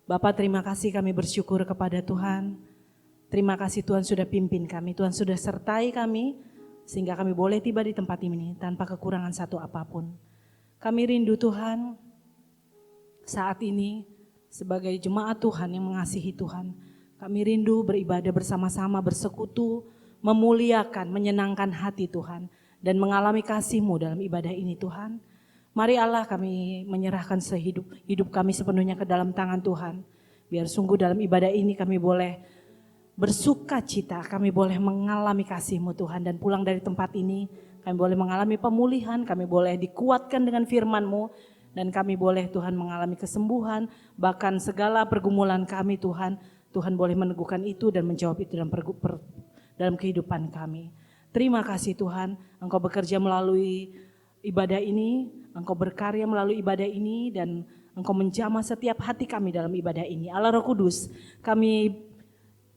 Bapak, terima kasih, kami bersyukur kepada Tuhan. Terima kasih Tuhan sudah pimpin kami, Tuhan sudah sertai kami, sehingga kami boleh tiba di tempat ini tanpa kekurangan satu apapun. Kami rindu Tuhan, saat ini sebagai jemaat Tuhan yang mengasihi Tuhan, kami rindu beribadah bersama-sama, bersekutu, memuliakan, menyenangkan hati Tuhan, dan mengalami kasih-Mu dalam ibadah ini Tuhan. Mari Allah, kami menyerahkan hidup kami sepenuhnya ke dalam tangan Tuhan. Biar sungguh dalam ibadah ini kami boleh bersuka cita, kami boleh mengalami kasih-Mu Tuhan. Dan pulang dari tempat ini, kami boleh mengalami pemulihan, kami boleh dikuatkan dengan firman-Mu. Dan kami boleh Tuhan mengalami kesembuhan, bahkan segala pergumulan kami Tuhan, Tuhan boleh meneguhkan itu dan menjawab itu dalam kehidupan kami. Terima kasih Tuhan, Engkau bekerja melalui ibadah ini, Engkau berkarya melalui ibadah ini, dan Engkau menjamah setiap hati kami dalam ibadah ini. Allah Roh Kudus, kami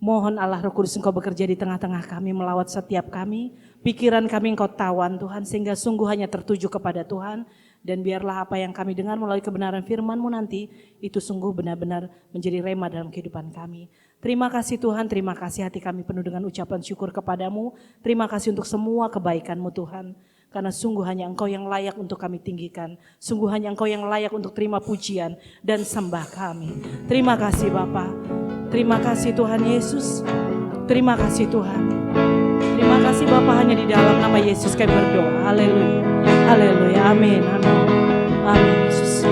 mohon Allah Roh Kudus Engkau bekerja di tengah-tengah kami, melawat setiap kami, pikiran kami Engkau tawan Tuhan, sehingga sungguh hanya tertuju kepada Tuhan. Dan biarlah apa yang kami dengar melalui kebenaran firman-Mu nanti, itu sungguh benar-benar menjadi rema dalam kehidupan kami. Terima kasih Tuhan, terima kasih, hati kami penuh dengan ucapan syukur kepadamu. Terima kasih untuk semua kebaikan-Mu Tuhan. Karena sungguh hanya Engkau yang layak untuk kami tinggikan. Sungguh hanya Engkau yang layak untuk terima pujian dan sembah kami. Terima kasih Bapa. Terima kasih Tuhan Yesus. Terima kasih Tuhan. Terima kasih Bapa, hanya di dalam nama Yesus kami berdoa. Haleluya. Haleluya. Amin. Amin. Amin Yesus.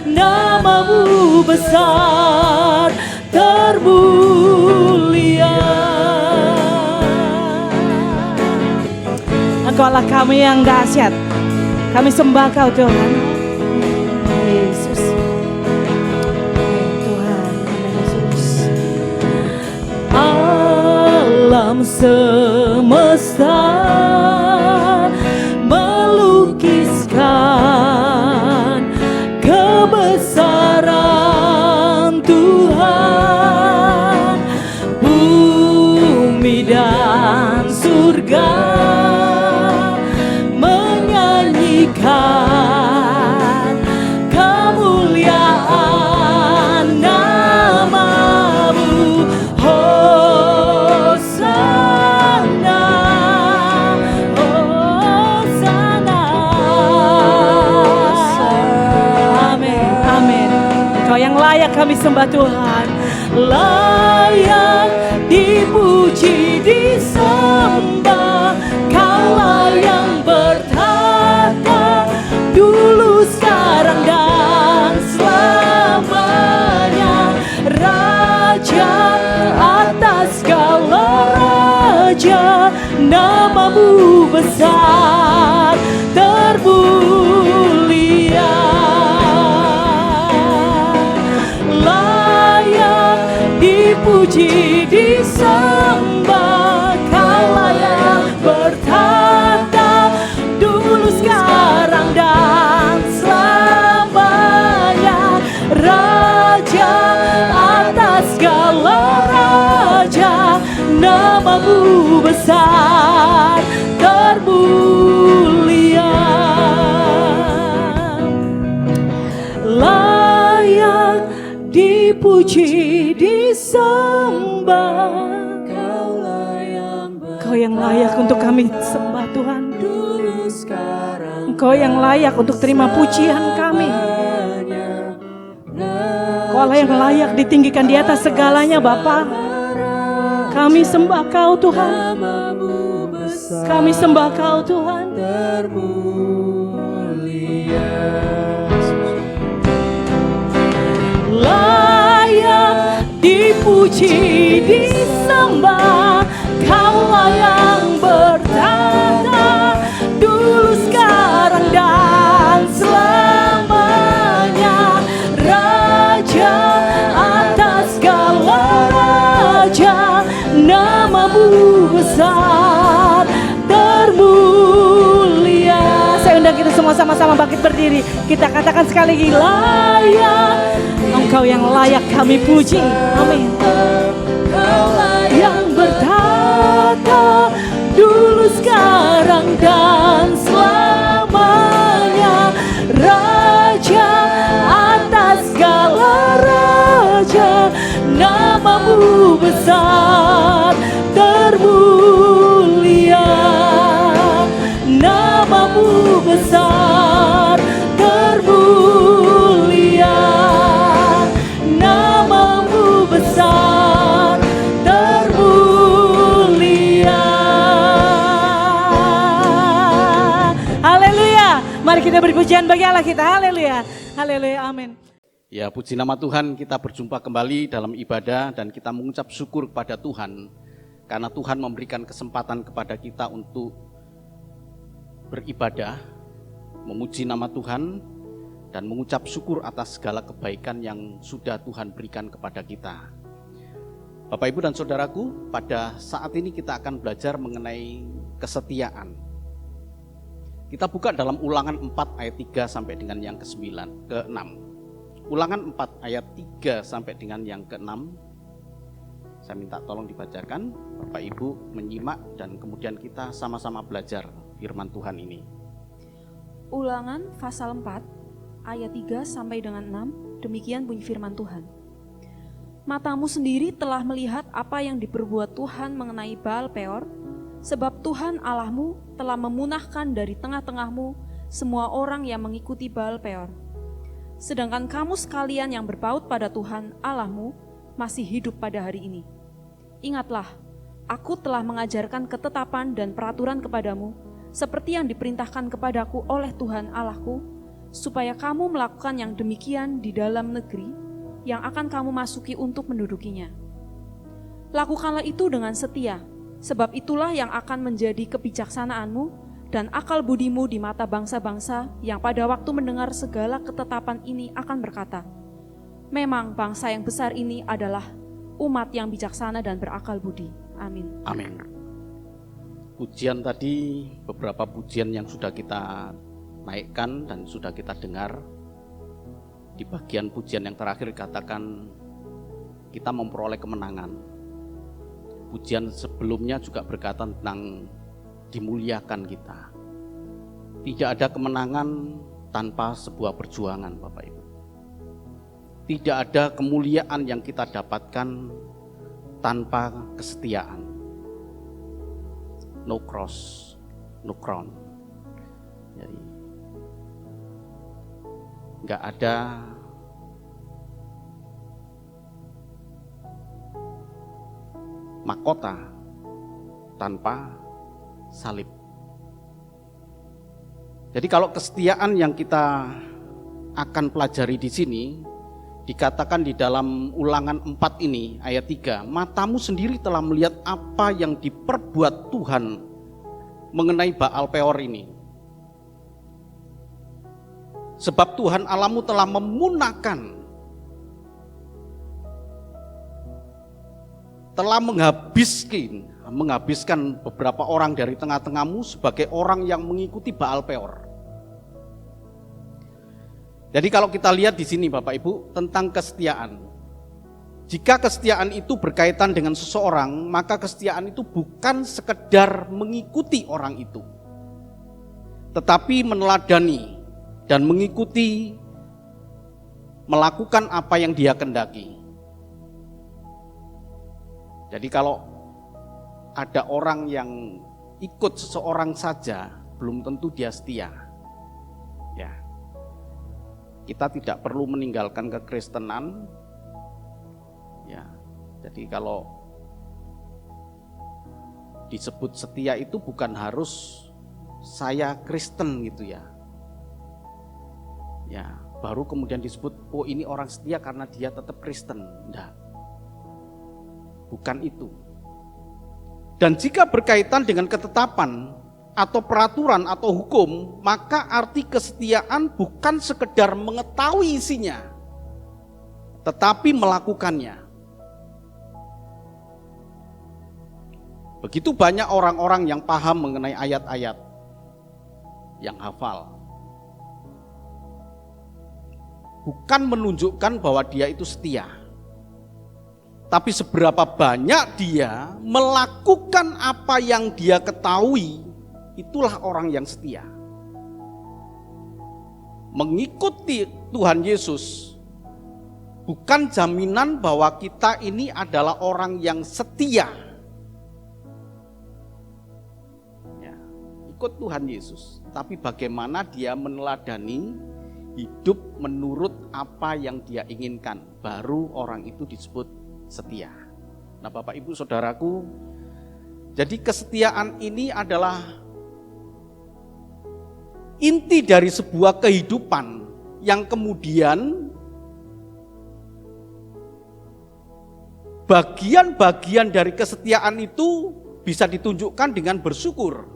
Namamu besar termulia. Engkau Allah kami yang dahsyat. Kami sembah Kau Tuhan. Yesus. Tuhan, Yesus. Alam semesta melukiskan kebesaran Tuhan, bumi dan surga menyanyikan kemuliaan namamu. Hosana, Hosana. Amin, amin. Engkau yang layak kami sembah Tuhan. Layak dipuji, disembah. Kaulah yang bertata dulu, sekarang dan selamanya. Raja atas segala raja, namamu besar termulia. Layak dipuji, disembah. Kaulah yang bertata dulu, sekarang dan selamanya. Raja atas segala raja, namamu besar termulia. Layak di dipuji, disembah. Engkau yang layak untuk kami sembah Tuhan. Engkau yang layak untuk terima pujian kami. Engkau Allah yang layak ditinggikan di atas segalanya Bapa. Kami sembah Kau Tuhan. Kami sembah Kau Tuhan. Layak dipuji, disembah. Kaulah yang bertata dulu, sekarang, dan selamanya. Raja atas segala raja, namamu besar termulia. Saya undang kita semua sama-sama bangkit berdiri. Kita katakan sekali lagi, layak. Engkau yang layak kami puji. Amin. Yang bertata dulu, sekarang, dan selamanya. Raja atas segala raja, namamu besar termulia. Namamu besar termulia. Namamu besar termulia. Haleluya. Mari kita beri pujian bagi Allah kita. Haleluya. Haleluya. Amin. Ya, puji nama Tuhan, kita berjumpa kembali dalam ibadah dan kita mengucap syukur kepada Tuhan karena Tuhan memberikan kesempatan kepada kita untuk beribadah, memuji nama Tuhan dan mengucap syukur atas segala kebaikan yang sudah Tuhan berikan kepada kita. Bapak, Ibu, dan Saudaraku, pada saat ini kita akan belajar mengenai kesetiaan. Kita buka dalam Ulangan 4 ayat 3 sampai dengan yang ke-6. Ulangan 4 ayat 3 sampai dengan yang ke-6. Saya minta tolong dibacakan, Bapak Ibu menyimak dan kemudian kita sama-sama belajar firman Tuhan ini. Ulangan pasal 4 ayat 3 sampai dengan 6, demikian bunyi firman Tuhan. Matamu sendiri telah melihat apa yang diperbuat Tuhan mengenai Baal Peor, sebab Tuhan Allahmu telah memunahkan dari tengah-tengahmu semua orang yang mengikuti Baal Peor. Sedangkan kamu sekalian yang berpaut pada Tuhan Allahmu masih hidup pada hari ini. Ingatlah, aku telah mengajarkan ketetapan dan peraturan kepadamu, seperti yang diperintahkan kepadaku oleh Tuhan Allahku, supaya kamu melakukan yang demikian di dalam negeri yang akan kamu masuki untuk mendudukinya. Lakukanlah itu dengan setia, sebab itulah yang akan menjadi kebijaksanaanmu dan akal budimu di mata bangsa-bangsa yang pada waktu mendengar segala ketetapan ini akan berkata, memang bangsa yang besar ini adalah umat yang bijaksana dan berakal budi. Amin. Amin. Pujian tadi, beberapa pujian yang sudah kita naikkan dan sudah kita dengar. Di bagian pujian yang terakhir katakan kita memperoleh kemenangan. Pujian sebelumnya juga berkata tentang dimuliakan kita. Tidak ada kemenangan tanpa sebuah perjuangan, Bapak Ibu. Tidak ada kemuliaan yang kita dapatkan tanpa kesetiaan. No cross, no crown. Jadi nggak ada mahkota tanpa salib. Jadi kalau kesetiaan yang kita akan pelajari di sini dikatakan di dalam Ulangan 4 ini ayat 3, matamu sendiri telah melihat apa yang diperbuat Tuhan mengenai Baal Peor ini. Sebab Tuhan Allahmu telah memunahkan, telah menghabiskan beberapa orang dari tengah-tengahmu sebagai orang yang mengikuti Baal Peor. Jadi kalau kita lihat di sini Bapak Ibu tentang kesetiaan. Jika kesetiaan itu berkaitan dengan seseorang, maka kesetiaan itu bukan sekedar mengikuti orang itu, tetapi meneladani dan mengikuti, melakukan apa yang dia kehendaki. Jadi kalau ada orang yang ikut seseorang saja, belum tentu dia setia. Ya. Kita tidak perlu meninggalkan kekristenan. Ya. Jadi kalau disebut setia itu bukan harus saya Kristen gitu ya. Ya, baru kemudian disebut oh ini orang setia karena dia tetap Kristen. Enggak. Bukan itu. Dan jika berkaitan dengan ketetapan atau peraturan atau hukum, maka arti kesetiaan bukan sekedar mengetahui isinya, tetapi melakukannya. Begitu banyak orang-orang yang paham mengenai ayat-ayat, yang hafal. Bukan menunjukkan bahwa dia itu setia. Tapi seberapa banyak dia melakukan apa yang dia ketahui, itulah orang yang setia. Mengikuti Tuhan Yesus bukan jaminan bahwa kita ini adalah orang yang setia. Ya, ikut Tuhan Yesus, tapi bagaimana dia meneladani hidup menurut apa yang dia inginkan, baru orang itu disebut setia. Nah, Bapak Ibu Saudaraku, jadi kesetiaan ini adalah inti dari sebuah kehidupan yang kemudian bagian-bagian dari kesetiaan itu bisa ditunjukkan dengan bersyukur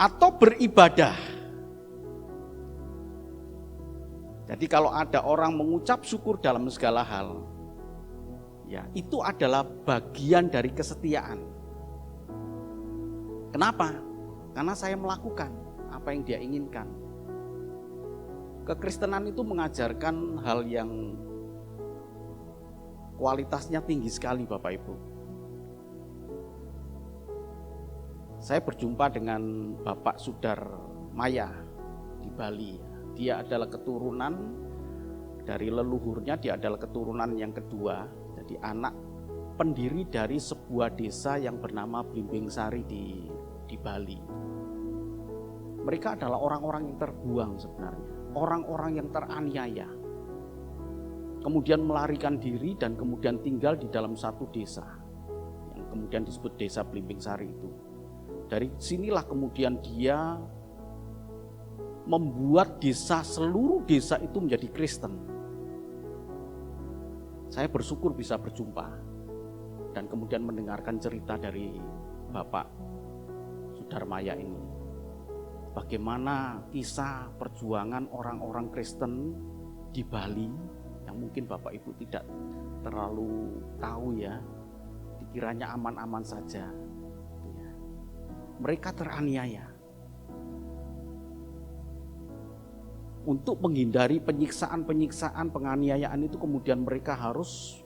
atau beribadah. Jadi kalau ada orang mengucap syukur dalam segala hal, ya itu adalah bagian dari kesetiaan. Kenapa? Karena saya melakukan apa yang dia inginkan. Kekristenan itu mengajarkan hal yang kualitasnya tinggi sekali, Bapak Ibu. Saya berjumpa dengan Bapak Sudar Maya di Bali. Dia adalah keturunan dari leluhurnya, dia adalah keturunan yang kedua. Jadi anak pendiri dari sebuah desa yang bernama Blimbing Sari di Bali. Mereka adalah orang-orang yang terbuang sebenarnya, orang-orang yang teraniaya. Kemudian melarikan diri dan kemudian tinggal di dalam satu desa yang kemudian disebut desa Blimbing Sari itu. Dari sinilah kemudian dia membuat seluruh desa itu menjadi Kristen. Saya bersyukur bisa berjumpa dan kemudian mendengarkan cerita dari Bapak Sudarmaya ini. Bagaimana kisah perjuangan orang-orang Kristen di Bali yang mungkin Bapak Ibu tidak terlalu tahu ya, dikiranya aman-aman saja. Mereka teraniaya. Untuk menghindari penyiksaan-penyiksaan, penganiayaan itu kemudian mereka harus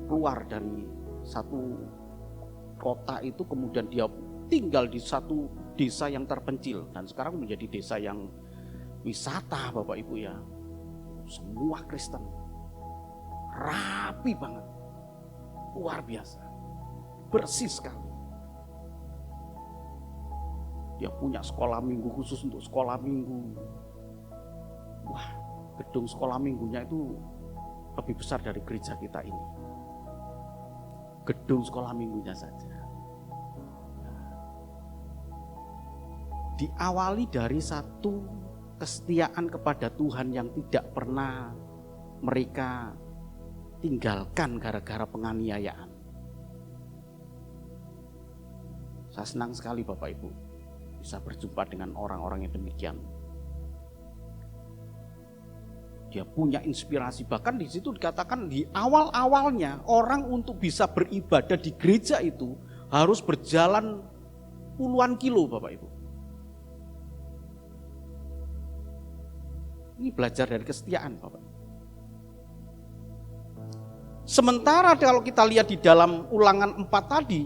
keluar dari satu kota itu, kemudian dia tinggal di satu desa yang terpencil dan sekarang menjadi desa yang wisata, Bapak Ibu ya. Semua Kristen, rapi banget, luar biasa, bersih sekali. Dia punya sekolah minggu khusus untuk sekolah minggu. Wah, gedung sekolah minggunya itu lebih besar dari gereja kita ini. Gedung sekolah minggunya saja. Diawali dari satu kesetiaan kepada Tuhan yang tidak pernah mereka tinggalkan gara-gara penganiayaan. Saya senang sekali Bapak Ibu bisa berjumpa dengan orang-orang yang demikian. Dia punya inspirasi, bahkan di situ dikatakan di awal-awalnya orang untuk bisa beribadah di gereja itu harus berjalan puluhan kilo, Bapak Ibu. Ini belajar dari kesetiaan, Bapak. Sementara kalau kita lihat di dalam Ulangan 4 tadi,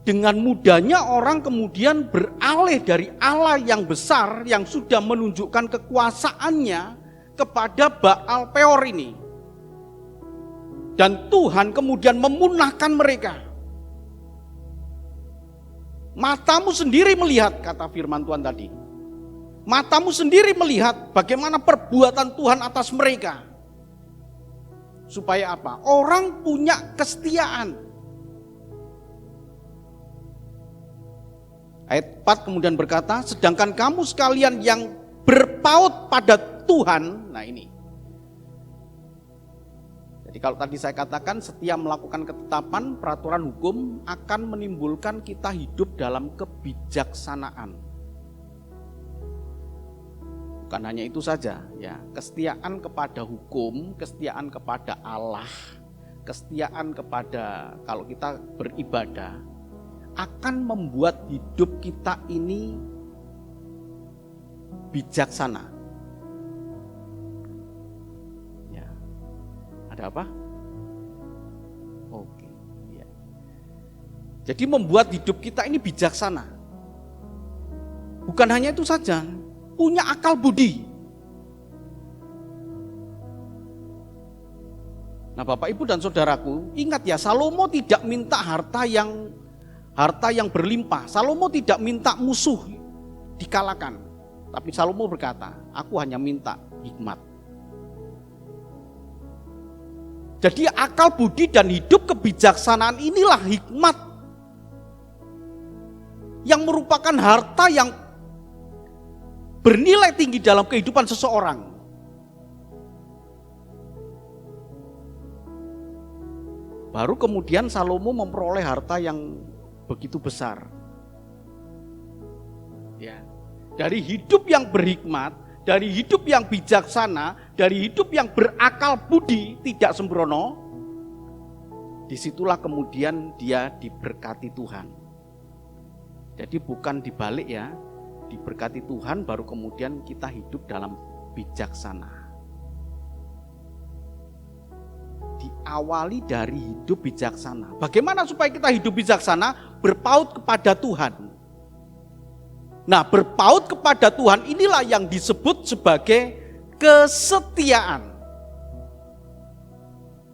dengan mudahnya orang kemudian beralih dari Allah yang besar yang sudah menunjukkan kekuasaannya kepada Baal Peor ini. Dan Tuhan kemudian memunahkan mereka. Matamu sendiri melihat, kata firman Tuhan tadi. Matamu sendiri melihat bagaimana perbuatan Tuhan atas mereka. Supaya apa? Orang punya kesetiaan. Ayat 4 kemudian berkata, sedangkan kamu sekalian yang berpaut pada Tuhan, nah ini. Jadi kalau tadi saya katakan setiap melakukan ketetapan peraturan hukum akan menimbulkan kita hidup dalam kebijaksanaan. Bukan hanya itu saja, ya, kesetiaan kepada hukum, kesetiaan kepada Allah, kesetiaan kepada kalau kita beribadah akan membuat hidup kita ini bijaksana. Ya. Ada apa? Oke, ya. Jadi membuat hidup kita ini bijaksana. Bukan hanya itu saja, punya akal budi. Nah, Bapak Ibu dan Saudaraku, ingat ya, Salomo tidak minta harta yang berlimpah. Salomo tidak minta musuh dikalahkan. Tapi Salomo berkata, aku hanya minta hikmat. Jadi akal budi dan hidup kebijaksanaan inilah hikmat. Yang merupakan harta yang bernilai tinggi dalam kehidupan seseorang. Baru kemudian Salomo memperoleh harta yang begitu besar. Ya. Dari hidup yang berhikmat, dari hidup yang bijaksana, dari hidup yang berakal budi, tidak sembrono, disitulah kemudian dia diberkati Tuhan. Jadi bukan dibalik ya, diberkati Tuhan baru kemudian kita hidup dalam bijaksana. Diawali dari hidup bijaksana. Bagaimana supaya kita hidup bijaksana? Berpaut kepada Tuhan. Nah, berpaut kepada Tuhan inilah yang disebut sebagai kesetiaan.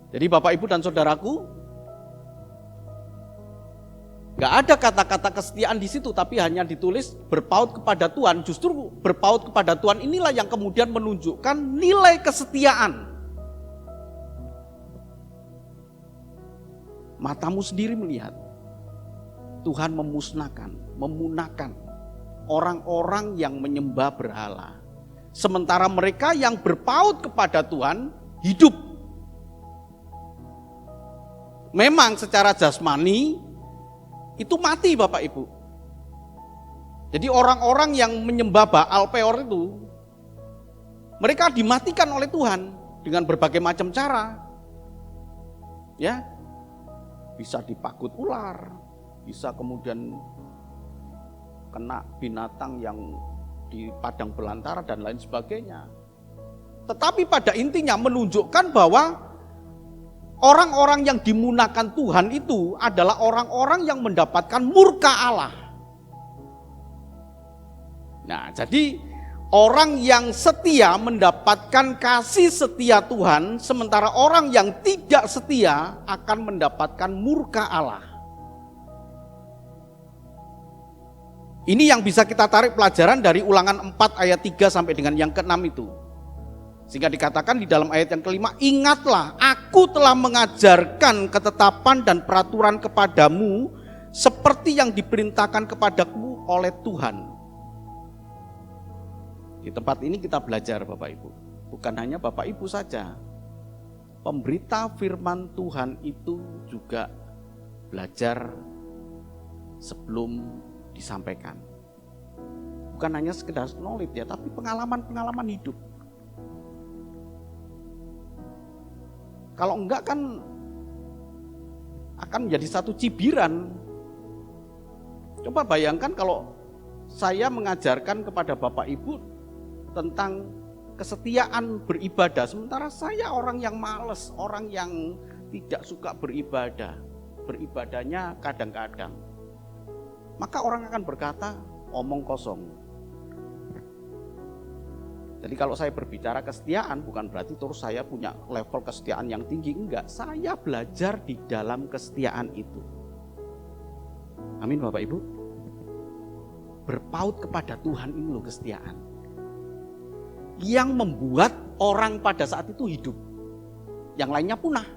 Jadi Bapak Ibu dan Saudaraku, gak ada kata-kata kesetiaan di situ, tapi hanya ditulis berpaut kepada Tuhan. Justru berpaut kepada Tuhan inilah yang kemudian menunjukkan nilai kesetiaan. Matamu sendiri melihat Tuhan memunahkan orang-orang yang menyembah berhala. Sementara mereka yang berpaut kepada Tuhan hidup. Memang secara jasmani itu mati Bapak Ibu. Jadi orang-orang yang menyembah Baal Peor itu mereka dimatikan oleh Tuhan dengan berbagai macam cara. Ya. Bisa dipakut ular, bisa kemudian kena binatang yang di padang belantara dan lain sebagainya. Tetapi pada intinya menunjukkan bahwa orang-orang yang dimunahkan Tuhan itu adalah orang-orang yang mendapatkan murka Allah. Nah, jadi orang yang setia mendapatkan kasih setia Tuhan, sementara orang yang tidak setia akan mendapatkan murka Allah. Ini yang bisa kita tarik pelajaran dari Ulangan 4 ayat 3 sampai dengan yang ke-6 itu. Sehingga dikatakan di dalam ayat yang kelima, ingatlah aku telah mengajarkan ketetapan dan peraturan kepadamu seperti yang diperintahkan kepadaku oleh Tuhan. Di tempat ini kita belajar Bapak Ibu. Bukan hanya Bapak Ibu saja. Pemberita firman Tuhan itu juga belajar sebelum disampaikan. Bukan hanya sekedar knowledge ya, tapi pengalaman-pengalaman hidup. Kalau enggak kan akan menjadi satu cibiran. Coba bayangkan kalau saya mengajarkan kepada Bapak Ibu tentang kesetiaan beribadah, sementara saya orang yang malas, orang yang tidak suka beribadah, beribadahnya kadang-kadang, maka orang akan berkata omong kosong. Jadi kalau saya berbicara kesetiaan bukan berarti terus saya punya level kesetiaan yang tinggi, enggak. Saya belajar di dalam kesetiaan itu. Amin Bapak Ibu. Berpaut kepada Tuhan ini loh kesetiaan. Yang membuat orang pada saat itu hidup. Yang lainnya punah.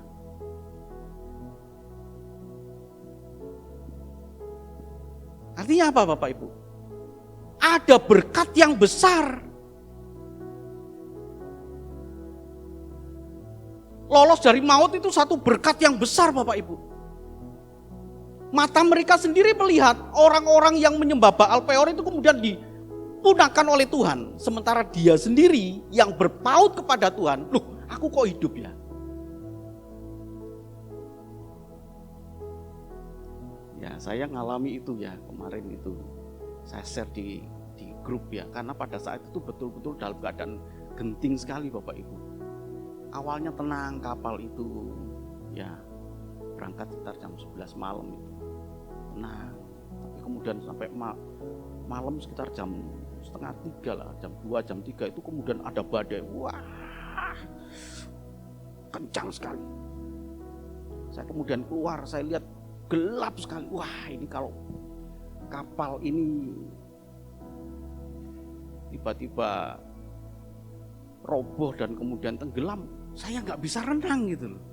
Artinya apa Bapak Ibu? Ada berkat yang besar. Lolos dari maut itu satu berkat yang besar Bapak Ibu. Mata mereka sendiri melihat orang-orang yang menyembah Baal Peor itu kemudian dipunahkan oleh Tuhan. Sementara dia sendiri yang berpaut kepada Tuhan, loh aku kok hidup ya? Ya saya ngalami itu ya kemarin itu. Saya share di grup ya. Karena pada saat itu betul-betul dalam keadaan genting sekali Bapak Ibu. Awalnya tenang kapal itu ya berangkat sekitar jam 11 malam itu tenang, tapi kemudian sampai malam sekitar jam 2:30 lah, jam 2, jam 3 itu kemudian ada badai, wah kencang sekali. Saya kemudian keluar, saya lihat gelap sekali, wah ini kalau kapal ini tiba-tiba roboh dan kemudian tenggelam, saya nggak bisa renang gitu loh.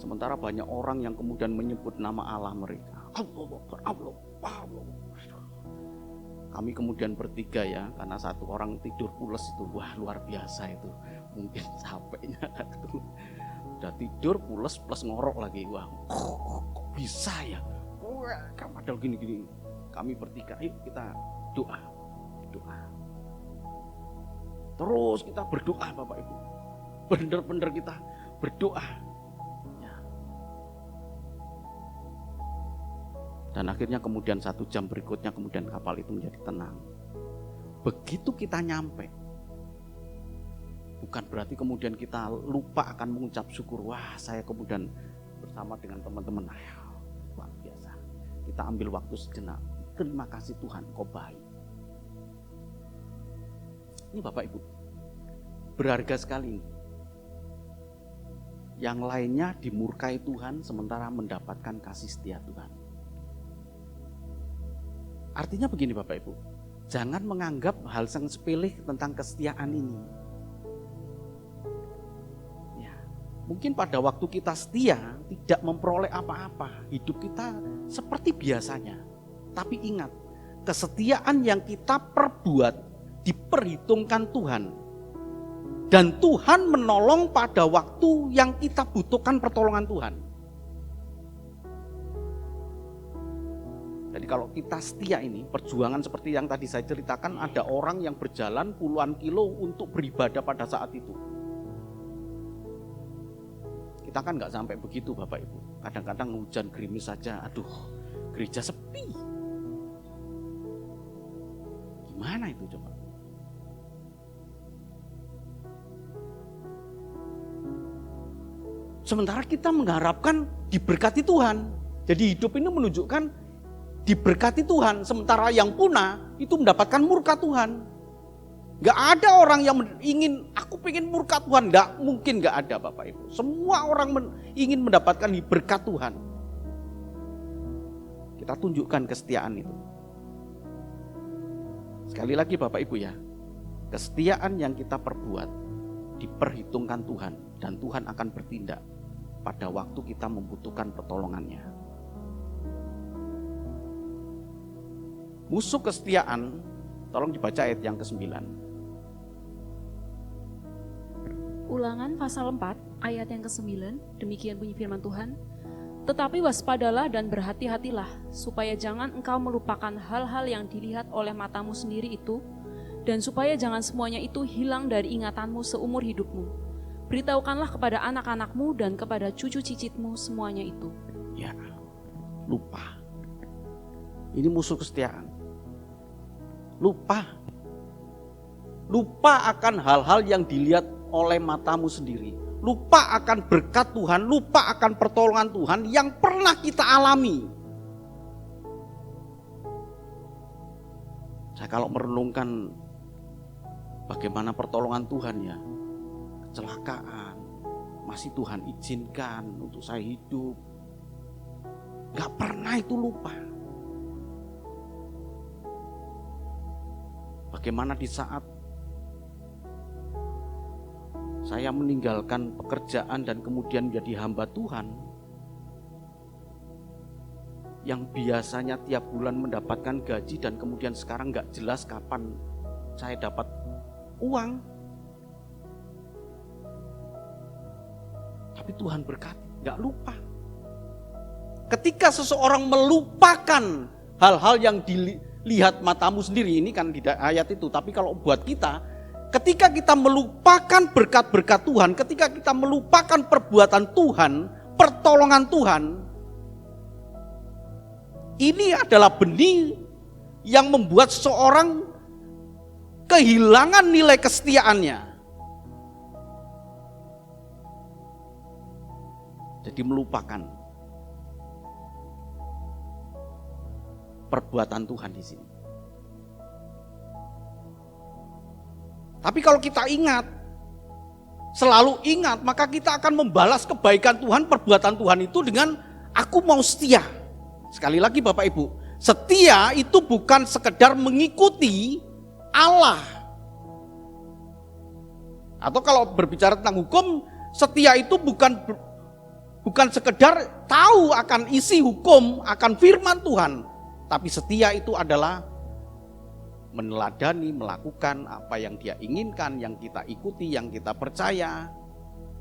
Sementara banyak orang yang kemudian menyebut nama Allah mereka. Allah. Kami kemudian bertiga ya, karena satu orang tidur pules itu, wah luar biasa itu. Mungkin capeknya itu. Udah tidur pules plus ngorok lagi, wah kok bisa ya? Wah, padahal gini-gini. Kami bertiga, yuk kita doa. Terus kita berdoa Bapak Ibu. Benar-benar kita berdoa. Ya. Dan akhirnya kemudian 1 jam berikutnya kemudian kapal itu menjadi tenang. Begitu kita nyampe, bukan berarti kemudian kita lupa akan mengucap syukur. Wah saya kemudian bersama dengan teman-teman, luar biasa. Kita ambil waktu sejenak. Terima kasih Tuhan, Kau baik. Ini Bapak Ibu, berharga sekali ini. Yang lainnya dimurkai Tuhan sementara mendapatkan kasih setia Tuhan. Artinya begini Bapak Ibu, jangan menganggap hal yang sepele tentang kesetiaan ini. Ya, mungkin pada waktu kita setia tidak memperoleh apa-apa, hidup kita seperti biasanya. Tapi ingat, kesetiaan yang kita perbuat diperhitungkan Tuhan. Dan Tuhan menolong pada waktu yang kita butuhkan pertolongan Tuhan. Jadi kalau kita setia ini, perjuangan seperti yang tadi saya ceritakan, ada orang yang berjalan puluhan kilo untuk beribadah pada saat itu. Kita kan nggak sampai begitu Bapak Ibu. Kadang-kadang hujan gerimis saja, aduh gereja sepi. Gimana itu coba? Sementara kita mengharapkan diberkati Tuhan. Jadi hidup ini menunjukkan diberkati Tuhan. Sementara yang punah itu mendapatkan murka Tuhan. Gak ada orang yang ingin, aku pengen murka Tuhan. Gak mungkin, gak ada Bapak Ibu. Semua orang ingin mendapatkan berkat Tuhan. Kita tunjukkan kesetiaan itu. Sekali lagi Bapak Ibu ya, kesetiaan yang kita perbuat diperhitungkan Tuhan. Dan Tuhan akan bertindak pada waktu kita membutuhkan pertolongannya. Musuh kesetiaan, tolong dibaca ayat yang ke-9. Ulangan pasal 4 ayat yang ke-9, demikian bunyi firman Tuhan. Tetapi waspadalah dan berhati-hatilah, supaya jangan engkau melupakan hal-hal yang dilihat oleh matamu sendiri itu, dan supaya jangan semuanya itu hilang dari ingatanmu seumur hidupmu. Beritahukanlah kepada anak-anakmu dan kepada cucu cicitmu semuanya itu. Ya, lupa. Ini musuh kesetiaan. Lupa akan hal-hal yang dilihat oleh matamu sendiri. Lupa akan berkat Tuhan, lupa akan pertolongan Tuhan yang pernah kita alami. Saya kalau merenungkan bagaimana pertolongan Tuhan ya, kecelakaan, masih Tuhan izinkan untuk saya hidup. Gak pernah itu lupa. Bagaimana di saat saya meninggalkan pekerjaan dan kemudian menjadi hamba Tuhan, yang biasanya tiap bulan mendapatkan gaji dan kemudian sekarang gak jelas kapan saya dapat uang. Tapi Tuhan berkati, gak lupa. Ketika seseorang melupakan hal-hal yang dilihat matamu sendiri, ini kan tidak ayat itu, tapi kalau buat kita, ketika kita melupakan berkat-berkat Tuhan, ketika kita melupakan perbuatan Tuhan, pertolongan Tuhan, ini adalah benih yang membuat seseorang kehilangan nilai kesetiaannya. Jadi melupakan perbuatan Tuhan di sini. Tapi kalau kita ingat, selalu ingat, maka kita akan membalas kebaikan Tuhan, perbuatan Tuhan itu dengan aku mau setia. Sekali lagi Bapak Ibu, setia itu bukan sekedar mengikuti Allah. Atau kalau berbicara tentang hukum, setia itu bukan sekedar tahu akan isi hukum, akan firman Tuhan. Tapi setia itu adalah meneladani, melakukan apa yang Dia inginkan, yang kita ikuti, yang kita percaya.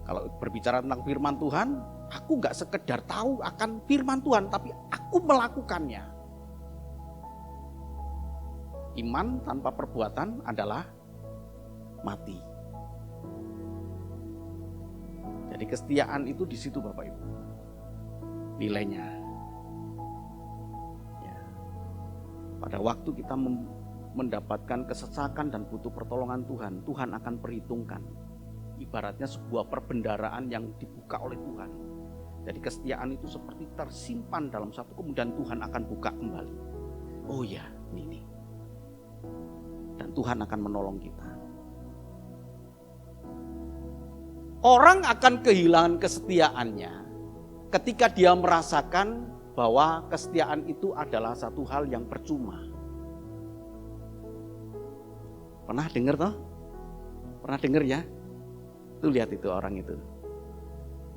Kalau berbicara tentang firman Tuhan, aku gak sekedar tahu akan firman Tuhan, tapi aku melakukannya. Iman tanpa perbuatan adalah mati. Jadi kesetiaan itu di situ Bapak Ibu, nilainya. Ya. Pada waktu kita mendapatkan kesesakan dan butuh pertolongan Tuhan, Tuhan akan perhitungkan. Ibaratnya sebuah perbendaraan yang dibuka oleh Tuhan. Jadi kesetiaan itu seperti tersimpan dalam satu, kemudian Tuhan akan buka kembali. Oh ya, ini. Dan Tuhan akan menolong kita. Orang akan kehilangan kesetiaannya ketika dia merasakan bahwa kesetiaan itu adalah satu hal yang percuma. Pernah dengar toh? Pernah dengar ya? Tuh lihat itu orang itu.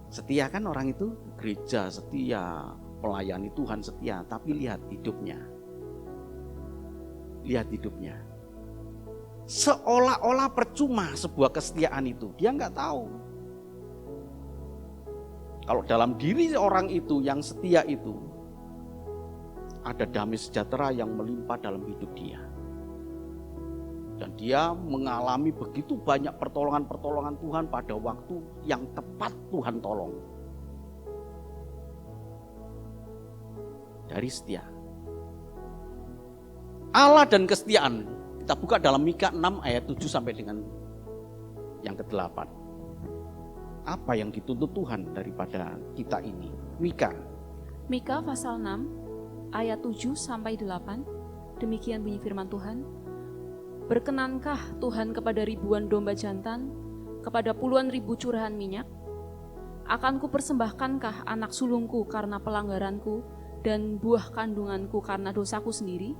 Setia kan orang itu, gereja setia, melayani Tuhan setia, tapi lihat hidupnya. Lihat hidupnya. Seolah-olah percuma sebuah kesetiaan itu, dia nggak tahu. Kalau dalam diri orang itu yang setia itu, ada damai sejahtera yang melimpah dalam hidup dia. Dan dia mengalami begitu banyak pertolongan-pertolongan Tuhan pada waktu yang tepat Tuhan tolong. Dari setia. Allah dan kesetiaan. Kita buka dalam Mika 6 ayat 7 sampai dengan yang ke-8. Apa yang dituntut Tuhan daripada kita ini? Mika pasal 6 ayat 7 sampai 8. Demikian bunyi firman Tuhan. Berkenankah Tuhan kepada ribuan domba jantan, kepada puluhan ribu curahan minyak? Akan kupersembahkankah anak sulungku karena pelanggaranku dan buah kandunganku karena dosaku sendiri?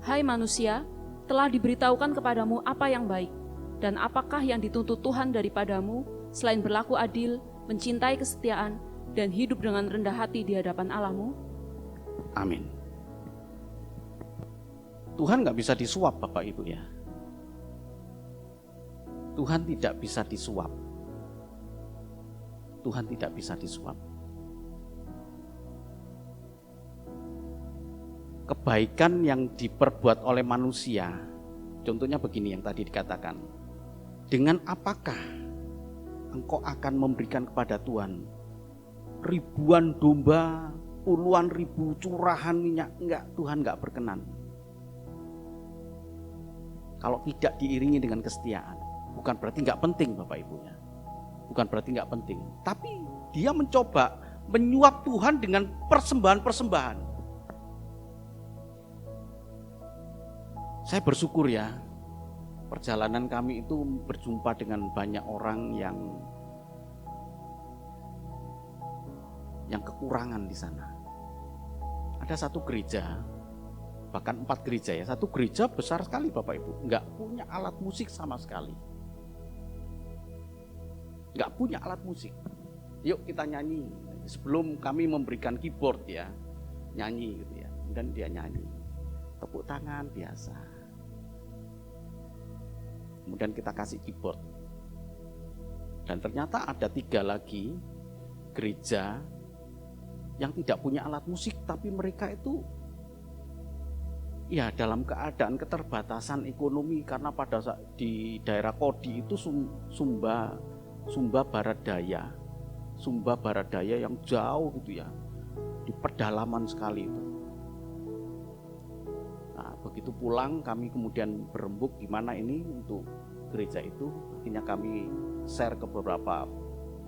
Hai manusia, telah diberitahukan kepadamu apa yang baik, dan apakah yang dituntut Tuhan daripadamu selain berlaku adil, mencintai kesetiaan, dan hidup dengan rendah hati di hadapan Allahmu? Amin. Tuhan gak bisa disuap Bapak Ibu ya. Tuhan tidak bisa disuap. Tuhan tidak bisa disuap. Kebaikan yang diperbuat oleh manusia, contohnya begini yang tadi dikatakan. Dengan apakah engkau akan memberikan kepada Tuhan ribuan domba, puluhan ribu curahan minyak? Enggak, Tuhan enggak berkenan. Kalau tidak diiringi dengan kesetiaan, bukan berarti enggak penting Bapak Ibu ya. Bukan berarti enggak penting, tapi dia mencoba menyuap Tuhan dengan persembahan-persembahan. Saya bersyukur ya, perjalanan kami itu berjumpa dengan banyak orang yang kekurangan di sana. Ada satu gereja, bahkan 4 gereja ya, satu gereja besar sekali Bapak Ibu, nggak punya alat musik sama sekali. Nggak punya alat musik. Yuk kita nyanyi. Sebelum kami memberikan keyboard ya, nyanyi gitu ya. Dan dia nyanyi. Tepuk tangan biasa. Kemudian kita kasih keyboard. Dan ternyata ada 3 lagi gereja yang tidak punya alat musik, tapi mereka itu ya dalam keadaan keterbatasan ekonomi, karena pada saat di daerah Kodi itu Sumba Barat Daya yang jauh gitu ya, di pedalaman sekali itu. Nah, begitu pulang kami kemudian berembuk gimana ini untuk gereja itu. Akhirnya kami share ke beberapa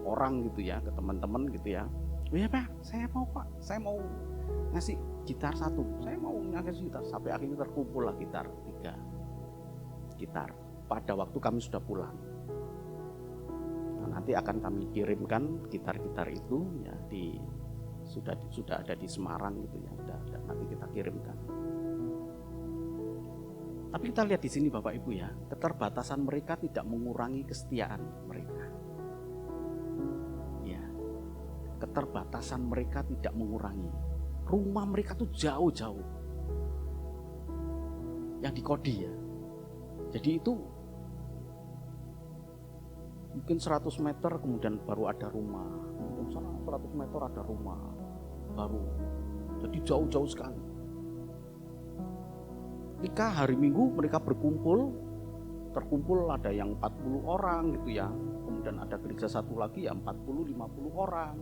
orang gitu ya, ke teman-teman gitu ya. Oh ya Pak, saya mau ngasih gitar 1, saya mau ngasih gitar. Sampai akhirnya terkumpul lah gitar 3 gitar pada waktu kami sudah pulang. Nah, nanti akan kami kirimkan gitar-gitar itu ya, sudah ada di Semarang gitu ya, dan nanti kita kirimkan. Tapi kita lihat di sini Bapak Ibu ya, keterbatasan mereka tidak mengurangi kesetiaan mereka. Ya, keterbatasan mereka tidak mengurangi. Rumah mereka tuh jauh-jauh. Yang di Kodi ya. Jadi itu mungkin 100 meter kemudian baru ada rumah. Mungkin 100 meter ada rumah baru. Jadi jauh-jauh sekali. Ketika hari Minggu mereka terkumpul ada yang 40 orang gitu ya. Kemudian ada gereja satu lagi ya 40-50 orang.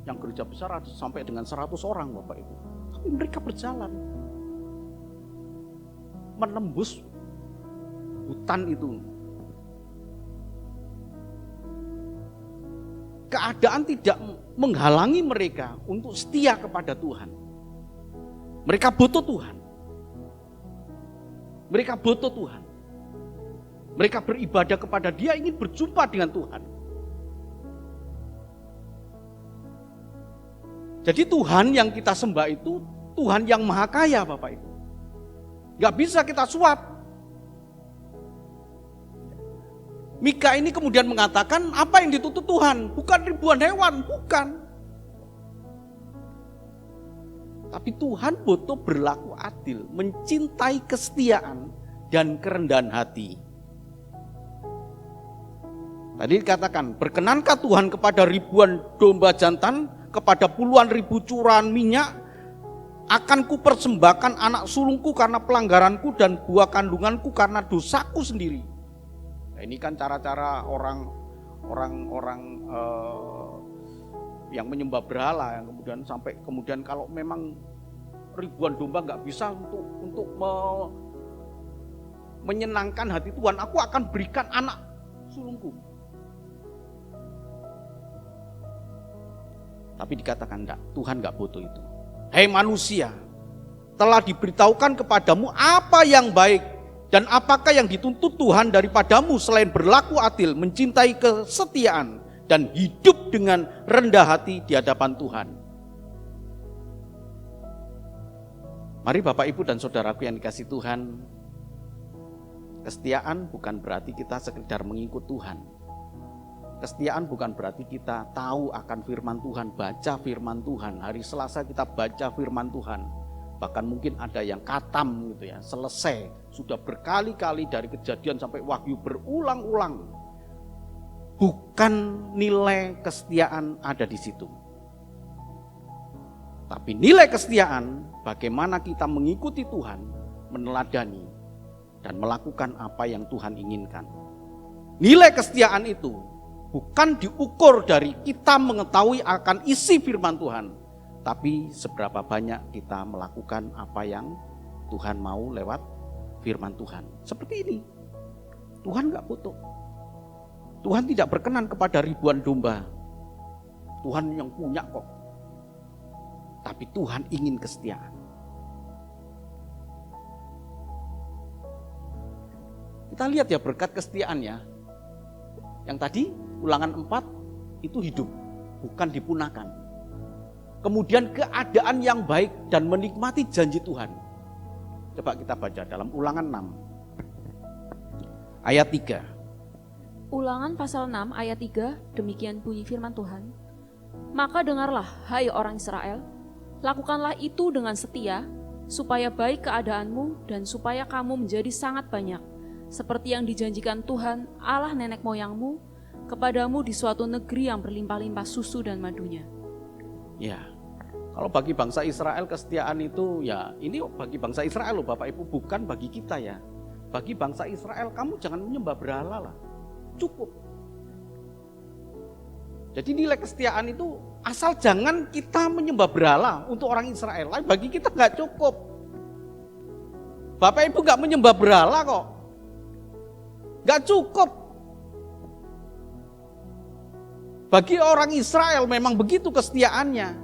Yang gereja besar ada sampai dengan 100 orang Bapak Ibu. Tapi mereka berjalan menembus hutan itu. Keadaan tidak menghalangi mereka untuk setia kepada Tuhan. Mereka butuh Tuhan. Mereka butuh Tuhan. Mereka beribadah kepada Dia, ingin berjumpa dengan Tuhan. Jadi Tuhan yang kita sembah itu Tuhan yang maha kaya Bapak Ibu. Gak bisa kita suap. Mika ini kemudian mengatakan apa yang dituntut Tuhan? Bukan ribuan hewan, bukan. Tapi Tuhan butuh berlaku adil, mencintai kesetiaan dan kerendahan hati. Tadi dikatakan, berkenankah Tuhan kepada ribuan domba jantan, kepada puluhan ribu curahan minyak, akan kupersembahkan anak sulungku karena pelanggaranku dan buah kandunganku karena dosaku sendiri. Nah, ini kan cara-cara orang yang menyembah berhala, yang kemudian kalau memang ribuan domba nggak bisa untuk menyenangkan hati Tuhan, aku akan berikan anak sulungku. Tapi dikatakan enggak, Tuhan enggak butuh itu. Hei manusia, telah diberitahukan kepadamu apa yang baik dan apakah yang dituntut Tuhan daripadamu selain berlaku adil, mencintai kesetiaan dan hidup dengan rendah hati di hadapan Tuhan. Mari Bapak Ibu dan Saudaraku yang dikasihi Tuhan, kesetiaan bukan berarti kita sekedar mengikut Tuhan. Kesetiaan bukan berarti kita tahu akan firman Tuhan, baca firman Tuhan. Hari Selasa kita baca firman Tuhan. Bahkan mungkin ada yang katam gitu ya, selesai. Sudah berkali-kali dari Kejadian sampai Wahyu berulang-ulang. Bukan nilai kesetiaan ada di situ. Tapi nilai kesetiaan bagaimana kita mengikuti Tuhan, meneladani dan melakukan apa yang Tuhan inginkan. Nilai kesetiaan itu bukan diukur dari kita mengetahui akan isi firman Tuhan, tapi seberapa banyak kita melakukan apa yang Tuhan mau lewat firman Tuhan. Seperti ini, Tuhan gak butuh. Tuhan tidak berkenan kepada ribuan domba. Tuhan yang punya kok. Tapi Tuhan ingin kesetiaan. Kita lihat ya berkat kesetiaannya. Yang tadi Ulangan 4 itu hidup, bukan dipunahkan. Kemudian keadaan yang baik dan menikmati janji Tuhan. Coba kita baca dalam Ulangan 6 ayat 3. Ulangan pasal 6 ayat 3, demikian bunyi firman Tuhan. Maka dengarlah, hai orang Israel, lakukanlah itu dengan setia, supaya baik keadaanmu dan supaya kamu menjadi sangat banyak, seperti yang dijanjikan Tuhan Allah nenek moyangmu kepadamu di suatu negeri yang berlimpah-limpah susu dan madunya. Ya, kalau bagi bangsa Israel kesetiaan itu ya ini bagi bangsa Israel loh Bapak Ibu, bukan bagi kita ya. Bagi bangsa Israel kamu jangan menyembah berhala lah, cukup. Jadi nilai kesetiaan itu asal jangan kita menyembah berhala untuk orang Israel. Bagi kita nggak cukup. Bapak Ibu nggak menyembah berhala kok, nggak cukup. Bagi orang Israel memang begitu kesetiaannya.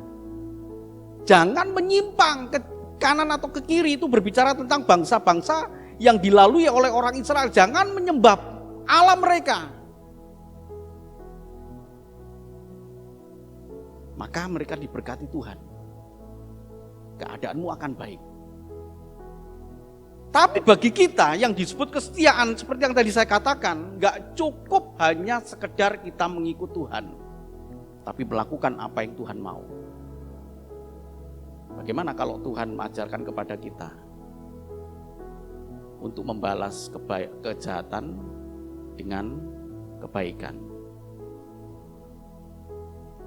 Jangan menyimpang ke kanan atau ke kiri, itu berbicara tentang bangsa-bangsa yang dilalui oleh orang Israel. Jangan menyembah Allah mereka. Maka mereka diberkati Tuhan. Keadaanmu akan baik. Tapi bagi kita yang disebut kesetiaan seperti yang tadi saya katakan, gak cukup hanya sekedar kita mengikut Tuhan, tapi melakukan apa yang Tuhan mau. Bagaimana kalau Tuhan mengajarkan kepada kita untuk membalas kejahatan dengan kebaikan?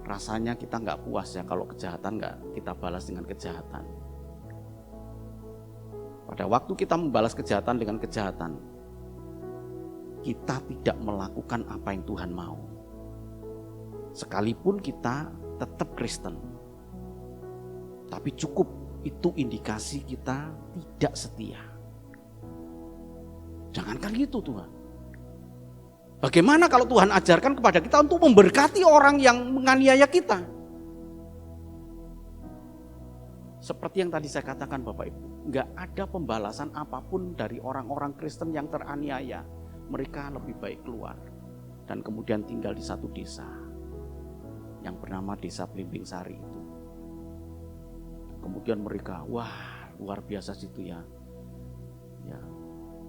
Rasanya kita gak puas ya kalau kejahatan gak kita balas dengan kejahatan. Pada waktu kita membalas kejahatan dengan kejahatan, kita tidak melakukan apa yang Tuhan mau. Sekalipun kita tetap Kristen, tapi cukup itu indikasi kita tidak setia. Jangankan gitu Tuhan. Bagaimana kalau Tuhan ajarkan kepada kita untuk memberkati orang yang menganiaya kita? Seperti yang tadi saya katakan Bapak Ibu, gak ada pembalasan apapun dari orang-orang Kristen yang teraniaya. Mereka lebih baik keluar dan kemudian tinggal di satu desa yang bernama Desa Blimbing Sari itu. Kemudian mereka, wah luar biasa situ ya,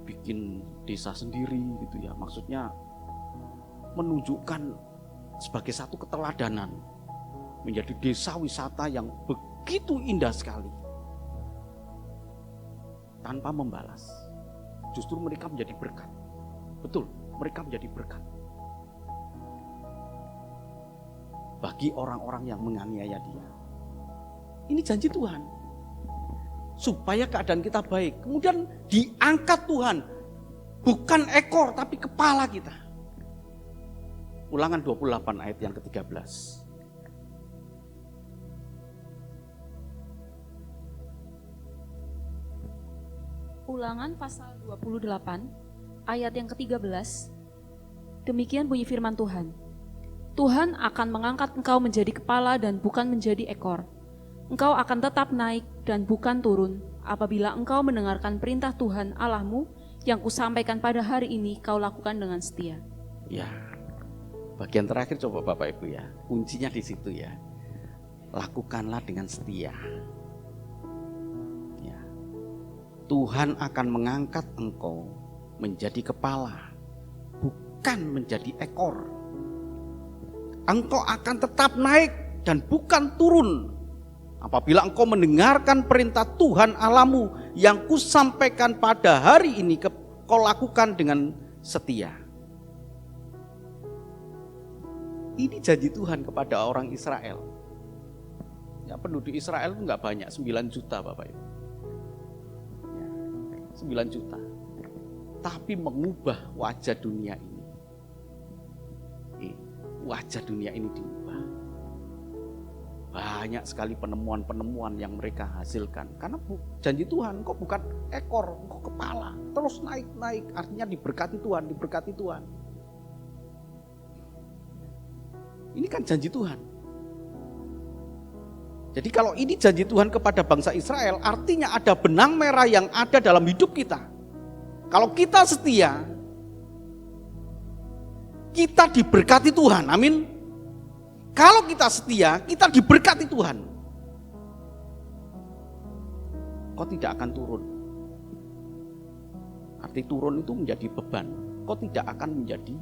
bikin desa sendiri gitu ya. Maksudnya menunjukkan sebagai satu keteladanan, menjadi desa wisata yang begitu indah sekali. Tanpa membalas, justru mereka menjadi berkat. Betul, mereka menjadi berkat bagi orang-orang yang menganiaya dia. Ini janji Tuhan, supaya keadaan kita baik. Kemudian diangkat Tuhan, bukan ekor tapi kepala kita. Ulangan 28 ayat yang ke-13. Ulangan pasal 28 ayat yang ke-13. Demikian bunyi firman Tuhan. Tuhan akan mengangkat engkau menjadi kepala dan bukan menjadi ekor. Engkau akan tetap naik dan bukan turun apabila engkau mendengarkan perintah Tuhan Allahmu yang kusampaikan pada hari ini kau lakukan dengan setia. Ya, bagian terakhir coba Bapak Ibu ya, kuncinya di situ ya. Lakukanlah dengan setia. Ya. Tuhan akan mengangkat engkau menjadi kepala, bukan menjadi ekor. Engkau akan tetap naik dan bukan turun apabila engkau mendengarkan perintah Tuhan Allahmu yang kusampaikan pada hari ini kau lakukan dengan setia. Ini janji Tuhan kepada orang Israel. Ya, penduduk Israel itu nggak banyak, 9 juta Bapak Ibu. Ya, 9 juta. Tapi mengubah wajah dunia ini. Wajah dunia ini diubah. Banyak sekali penemuan-penemuan yang mereka hasilkan. Karena janji Tuhan, kok bukan ekor, kok kepala. Terus naik-naik, artinya diberkati Tuhan, diberkati Tuhan. Ini kan janji Tuhan. Jadi kalau ini janji Tuhan kepada bangsa Israel, artinya ada benang merah yang ada dalam hidup kita. Kalau kita setia, kita diberkati Tuhan. Amin. Kalau kita setia, kita diberkati Tuhan. Kau tidak akan turun. Arti turun itu menjadi beban. Kau tidak akan menjadi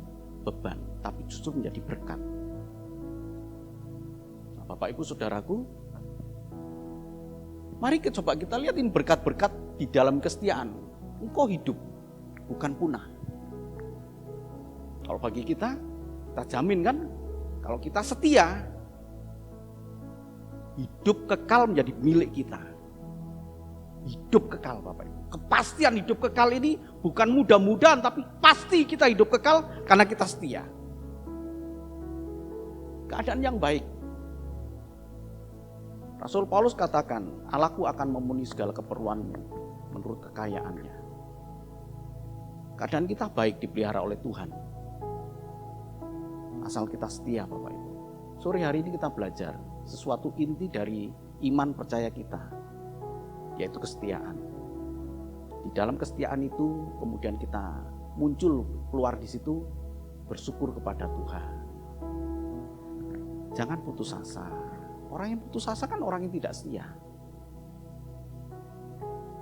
beban, tapi justru menjadi berkat. Nah, Bapak Ibu Saudaraku, mari coba kita lihat ini berkat-berkat di dalam kesetiaan. Engkau hidup, bukan punah. Kalau bagi kita jamin kan, kalau kita setia, hidup kekal menjadi milik kita. Hidup kekal Bapak Ibu. Kepastian hidup kekal ini bukan mudah-mudahan, tapi pasti kita hidup kekal karena kita setia. Keadaan yang baik. Rasul Paulus katakan, Allahku akan memenuhi segala keperluanmu menurut kekayaannya. Keadaan kita baik, dipelihara oleh Tuhan. Asal kita setia Bapak Ibu. Sore hari ini kita belajar sesuatu inti dari iman percaya kita, yaitu kesetiaan. Di dalam kesetiaan itu kemudian kita muncul keluar di situ bersyukur kepada Tuhan. Jangan putus asa. Orang yang putus asa kan orang yang tidak setia.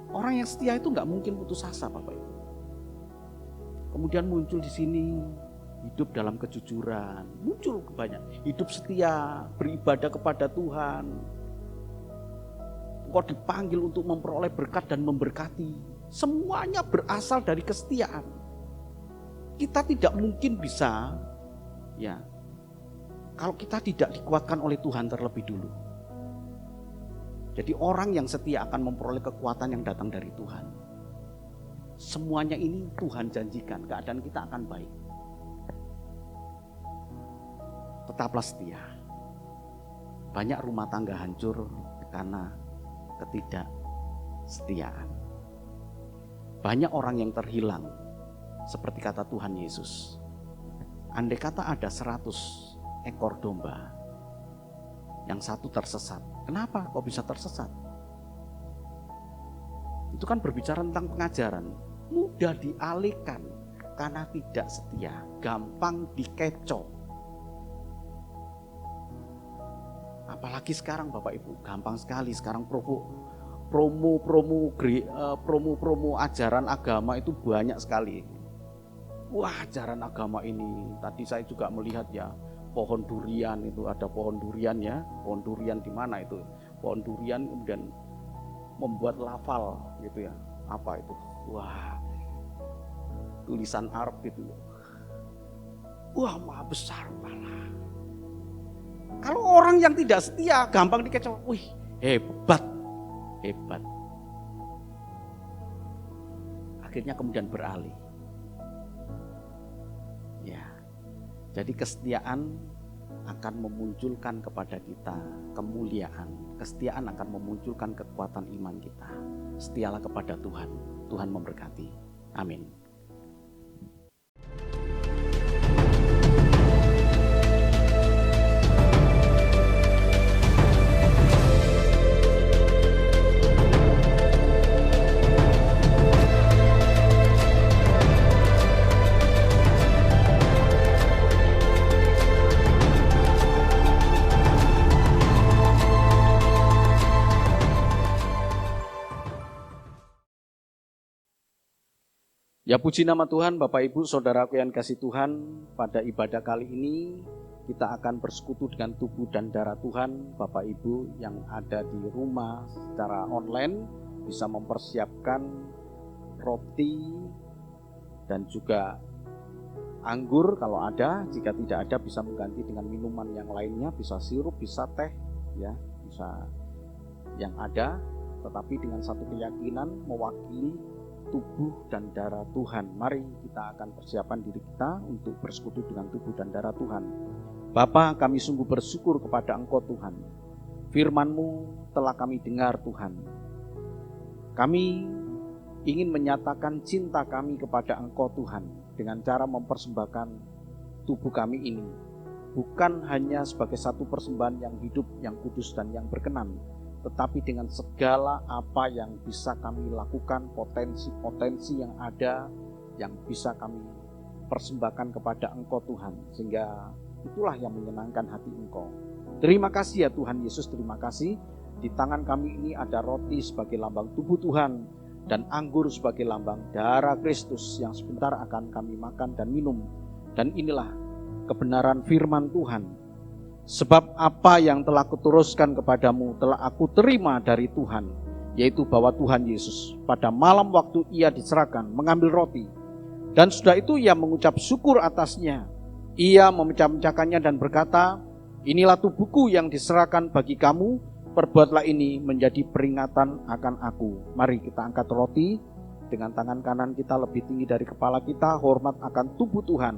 Orang yang setia itu nggak mungkin putus asa Bapak Ibu. Kemudian muncul di sini hidup dalam kejujuran, muncul banyak hidup setia, beribadah kepada Tuhan. Engkau dipanggil untuk memperoleh berkat dan memberkati. Semuanya berasal dari kesetiaan. Kita tidak mungkin bisa, ya, kalau kita tidak dikuatkan oleh Tuhan terlebih dulu. Jadi orang yang setia akan memperoleh kekuatan yang datang dari Tuhan. Semuanya ini Tuhan janjikan, keadaan kita akan baik. Tetaplah setia. Banyak rumah tangga hancur karena ketidaksetiaan. Banyak orang yang terhilang, seperti kata Tuhan Yesus. Andai kata ada 100 ekor domba, yang satu tersesat. Kenapa kok bisa tersesat? Itu kan berbicara tentang pengajaran. Mudah dialihkan karena tidak setia, gampang dikecoh. Apalagi sekarang Bapak Ibu, gampang sekali sekarang promo ajaran agama itu banyak sekali. Wah, ajaran agama ini tadi saya juga melihat ya, pohon durian itu ada pohon durian ya, pohon durian di mana itu? Pohon durian kemudian membuat lafal gitu ya. Apa itu? Wah, tulisan Arab itu. Wah, maha besar malah. Kalau orang yang tidak setia gampang dikecoh. Wih, hebat. Akhirnya kemudian beralih. Ya. Jadi kesetiaan akan memunculkan kepada kita kemuliaan. Kesetiaan akan memunculkan kekuatan iman kita. Setialah kepada Tuhan. Tuhan memberkati. Amin. Ya, puji nama Tuhan, Bapak Ibu Saudaraku yang kasih Tuhan. Pada ibadah kali ini kita akan bersekutu dengan tubuh dan darah Tuhan. Bapak Ibu yang ada di rumah secara online bisa mempersiapkan roti dan juga anggur kalau ada. Jika tidak ada bisa mengganti dengan minuman yang lainnya, bisa sirup, bisa teh, ya, bisa yang ada. Tetapi dengan satu keyakinan mewakili tubuh dan darah Tuhan. Mari kita akan persiapan diri kita untuk bersekutu dengan tubuh dan darah Tuhan. Bapa, kami sungguh bersyukur kepada Engkau Tuhan. Firman-Mu telah kami dengar Tuhan. Kami ingin menyatakan cinta kami kepada Engkau Tuhan dengan cara mempersembahkan tubuh kami ini. Bukan hanya sebagai satu persembahan yang hidup, yang kudus dan yang berkenan, tetapi dengan segala apa yang bisa kami lakukan, potensi-potensi yang ada, yang bisa kami persembahkan kepada Engkau Tuhan, sehingga itulah yang menyenangkan hati Engkau. Terima kasih ya Tuhan Yesus, terima kasih. Di tangan kami ini ada roti sebagai lambang tubuh Tuhan dan anggur sebagai lambang darah Kristus yang sebentar akan kami makan dan minum. Dan inilah kebenaran firman Tuhan. Sebab apa yang telah kuteruskan kepadamu telah aku terima dari Tuhan, yaitu bahwa Tuhan Yesus pada malam waktu ia diserahkan mengambil roti, dan sudah itu ia mengucap syukur atasnya. Ia memecah-mecahkannya dan berkata, inilah tubuhku yang diserahkan bagi kamu, perbuatlah ini menjadi peringatan akan aku. Mari kita angkat roti dengan tangan kanan kita lebih tinggi dari kepala kita, hormat akan tubuh Tuhan.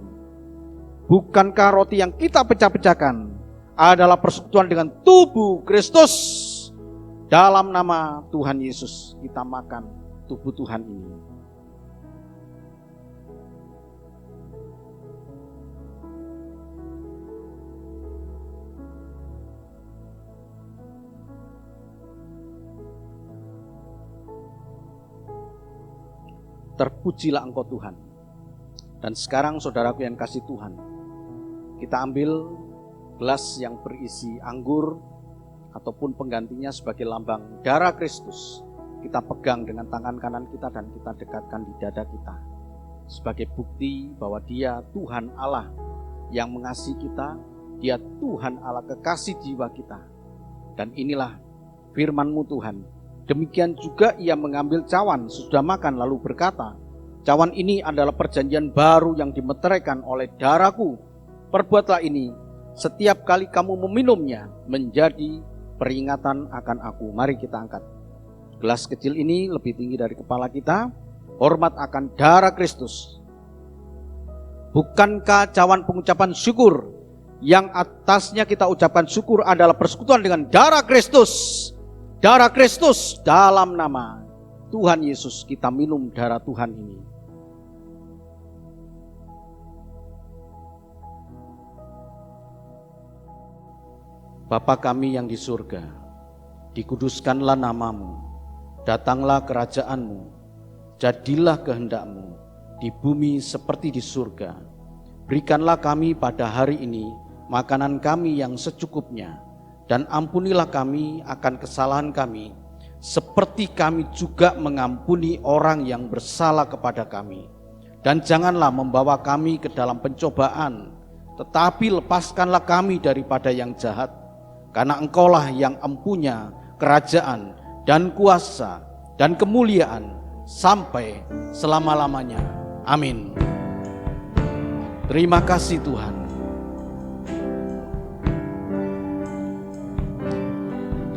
Bukankah roti yang kita pecah-pecahkan adalah persekutuan dengan tubuh Kristus? Dalam nama Tuhan Yesus kita makan tubuh Tuhan ini. Terpujilah Engkau Tuhan. Dan sekarang saudaraku yang kasih Tuhan, kita ambil gelas yang berisi anggur ataupun penggantinya sebagai lambang darah Kristus. Kita pegang dengan tangan kanan kita dan kita dekatkan di dada kita sebagai bukti bahwa Dia Tuhan Allah yang mengasihi kita, Dia Tuhan Allah kekasih jiwa kita. Dan inilah firman-Mu Tuhan. Demikian juga ia mengambil cawan sesudah makan lalu berkata, cawan ini adalah perjanjian baru yang dimeteraikan oleh darahku. Perbuatlah ini setiap kali kamu meminumnya menjadi peringatan akan aku. Mari kita angkat gelas kecil ini lebih tinggi dari kepala kita, hormat akan darah Kristus. Bukankah cawan pengucapan syukur yang atasnya kita ucapkan syukur adalah persekutuan dengan darah Kristus? Darah Kristus, dalam nama Tuhan Yesus kita minum darah Tuhan ini. Bapa kami yang di surga, dikuduskanlah namamu, datanglah kerajaanmu, jadilah kehendak-Mu di bumi seperti di surga. Berikanlah kami pada hari ini makanan kami yang secukupnya, dan ampunilah kami akan kesalahan kami, seperti kami juga mengampuni orang yang bersalah kepada kami. Dan janganlah membawa kami ke dalam pencobaan, tetapi lepaskanlah kami daripada yang jahat. Karena Engkaulah yang empunya kerajaan dan kuasa dan kemuliaan sampai selama-lamanya. Amin. Terima kasih Tuhan.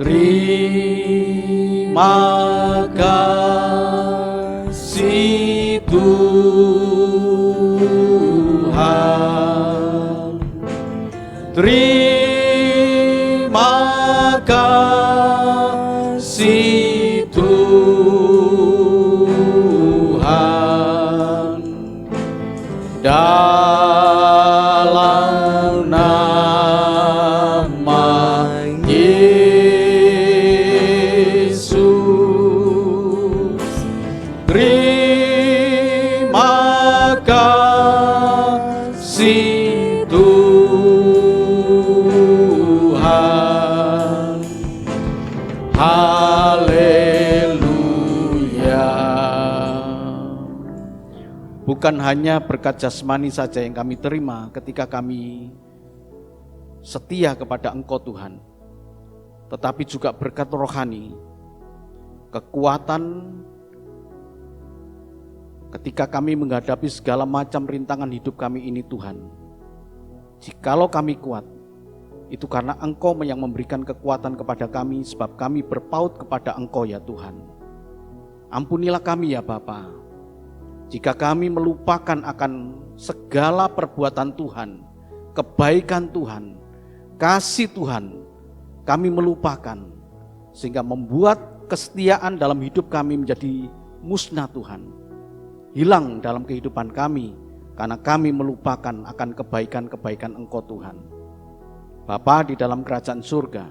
Terima kasih Tuhan. Terima kasih Tuhan. Dalam nama terima kasih Tuhan. Haleluya. Bukan hanya berkat jasmani saja yang kami terima ketika kami setia kepada Engkau Tuhan, tetapi juga berkat rohani, kekuatan ketika kami menghadapi segala macam rintangan hidup kami ini Tuhan. Jikalau kami kuat, itu karena Engkau yang memberikan kekuatan kepada kami, sebab kami berpaut kepada Engkau ya Tuhan. Ampunilah kami ya Bapa, jika kami melupakan akan segala perbuatan Tuhan, kebaikan Tuhan, kasih Tuhan, kami melupakan, sehingga membuat kesetiaan dalam hidup kami menjadi musnah Tuhan, hilang dalam kehidupan kami, karena kami melupakan akan kebaikan-kebaikan Engkau Tuhan. Bapa di dalam kerajaan surga,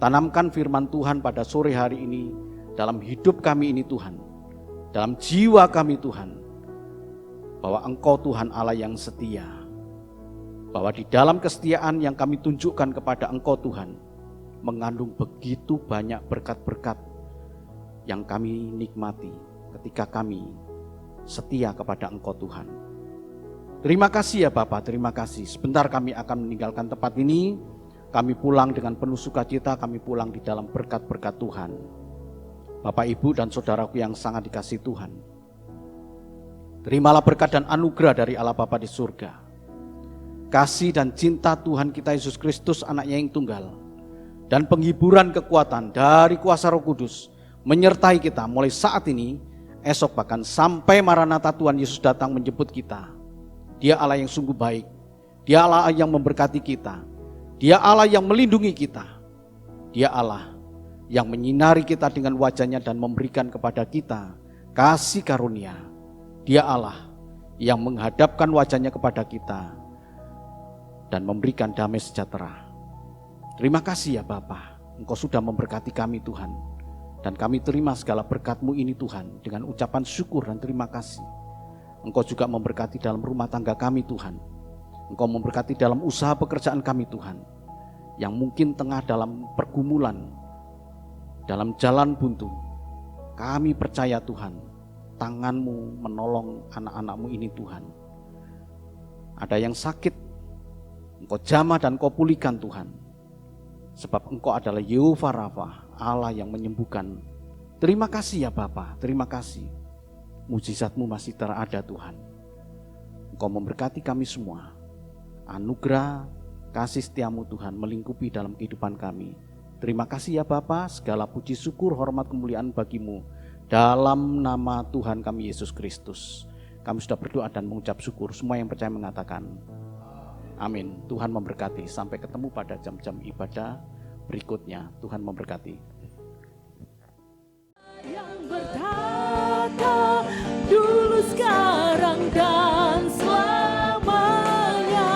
tanamkan firman Tuhan pada sore hari ini dalam hidup kami ini Tuhan, dalam jiwa kami Tuhan. bahwa Engkau Tuhan Allah yang setia, bahwa di dalam kesetiaan yang kami tunjukkan kepada Engkau Tuhan, mengandung begitu banyak berkat-berkat yang kami nikmati ketika kami setia kepada Engkau Tuhan. Terima kasih ya Bapa, terima kasih. Sebentar kami akan meninggalkan tempat ini, kami pulang dengan penuh sukacita, kami pulang di dalam berkat-berkat Tuhan. Bapak, Ibu, dan saudaraku yang sangat dikasihi Tuhan, terimalah berkat dan anugerah dari Allah Bapa di surga. Kasih dan cinta Tuhan kita Yesus Kristus, anaknya yang tunggal, dan penghiburan kekuatan dari kuasa Roh Kudus menyertai kita mulai saat ini, esok, bahkan sampai Maranatha Tuhan Yesus datang menjemput kita. Dia Allah yang sungguh baik, Dia Allah yang memberkati kita, Dia Allah yang melindungi kita, Dia Allah yang menyinari kita dengan wajahnya dan memberikan kepada kita kasih karunia. Dia Allah yang menghadapkan wajahnya kepada kita dan memberikan damai sejahtera. Terima kasih ya Bapa, Engkau sudah memberkati kami Tuhan, dan kami terima segala berkat-Mu ini Tuhan dengan ucapan syukur dan terima kasih. Engkau juga memberkati dalam rumah tangga kami Tuhan, Engkau memberkati dalam usaha pekerjaan kami Tuhan, yang mungkin tengah dalam pergumulan, dalam jalan buntu. Kami percaya Tuhan, tangan-Mu menolong anak-anak-Mu ini Tuhan. Ada yang sakit, Engkau jamah dan Engkau pulihkan Tuhan. Sebab Engkau adalah Yehova Rafa, Allah yang menyembuhkan. Terima kasih ya Bapa, terima kasih. Mujizat-Mu masih terada Tuhan. Engkau memberkati kami semua. Anugerah, kasih setia-Mu Tuhan melingkupi dalam kehidupan kami. Terima kasih ya Bapa, segala puji syukur, hormat, kemuliaan bagi-Mu. Dalam nama Tuhan kami Yesus Kristus. Kami sudah berdoa dan mengucap syukur. Semua yang percaya mengatakan amin. Tuhan memberkati. Sampai ketemu pada jam-jam ibadah berikutnya. Tuhan memberkati. Yang bertata dulu, sekarang, dan selamanya,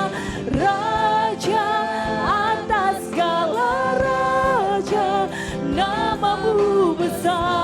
Raja atas segala raja, nama-Mu besar.